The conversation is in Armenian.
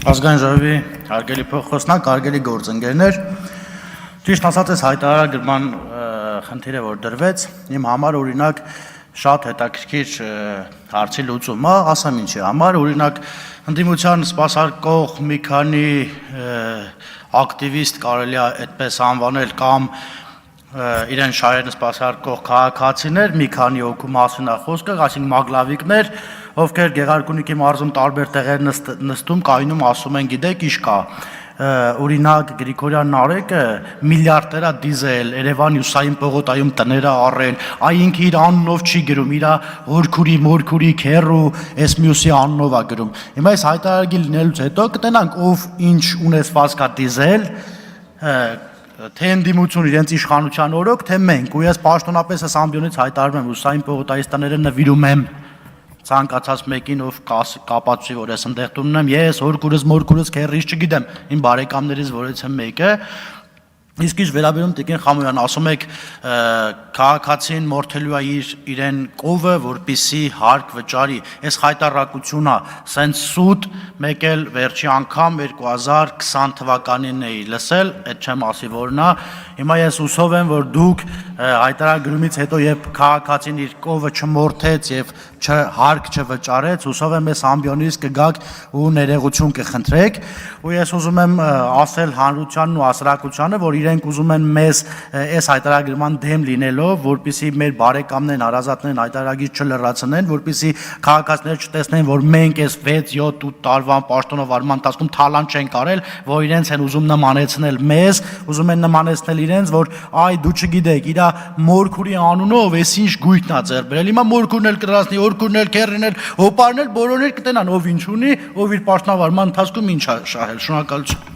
Ազգային ժողովի հարգելի փոխխոսնակ, հարգելի գործընկերներ, ճիշտ ասած այս հայտարարագրման խնդիրը որ դրվեց, իմ համար օրինակ շատ հետաքրքիր հարցի լուծումը, ասեմ ինչի համար, օրինակ ընդդիմության սպասարկող մի քանի ակտիվիստ կարելի է այդպես անվանել կամ իրեն շահերն սպասարկող քաղաքացիներ, մի քանի հոգու մասին է խոսքը, այսինքն մագլավիկներ, ովքեր Գեղարքունիքի մարզում տարբեր տեղեր նստում, կայնում ասում են, գիտեք, ինչ կա, օրինակ Գրիգորյան Նարեկը միլիարդերա դիզել, Երևան Յուսային պողոտայում տները առեն, այ ինքը իր անունով չի գրում, իր հորքուրի, մորքուրի, քերու, էս մյուսի անունով է գրում։ Հիմա այս հայտարարի լինելուց հետո կտենանք ով ինչ ունեցված կա դիզել, թե ընդդիմություն իրենց իշխանության օրոք, թե մենք, ու ես պաշտոնապես այս ամբիոնից հայտարարում եմ, Ուսային պողոտայից տները նվիրում եմ ցանկացած մեկին, ով կապացուցի, որ ես ընդեղ տուն ունեմ, ես հորքուրս, մորքուրս, քերրիս չգիտեմ, իմ բարեկամներից որից եմ մեկը, իսկ ինչ վերաբերում Տիկին Խամոյան, ասում եք քաղաքացին մորթելու է իրեն կովը, որպիսի հարկ վճարի, այս հայտարարությունը սենց սուտ, մեկ էլ վերջի անգամ 2020 թվականին էի լսել, այդ չեմ ասի որն է, հիմա ես հուսով եմ, որ դուք հայտարարագրումից հետո երբ քաղաքացին իր կովը չմորթեց եւ հարկ չվճարեց, հուսով եմ այս ամբիոնից կգաք ու ներողություն կխնդրեք, ու ես ուզում եմ ասել հանրությանն ու հասարակությանը, որ իրենք ուզում են մեզ այս հայտարարագրման դեմ լինելով, որպեսզի մեր բարեկամներն, հարազատներն հայտարարագիր չլրացնեն, որպեսզի քաղաքացիները չտեսնեն, որ մենք այս 6-7-8 տարվա պաշտոնավարման ընթացքում թալան չենք արել, որ իրենց են ուզում նմանեցնել մեզ, ուզում են նմանեցնել իրենց, որ այ դու չգիտեք, իր մորքուրի անունով էս ինչ գույքն է ձեռ բերել, հիմա մորքուրն էլ կրասնի, հորքուրն էլ, քերրին էլ, հոպարն էլ, բոլորն էլ կտենան ով ինչ ունի, ով իր պաշտոնավարման ընթացքում ինչ է շահել, շնորհակալություն։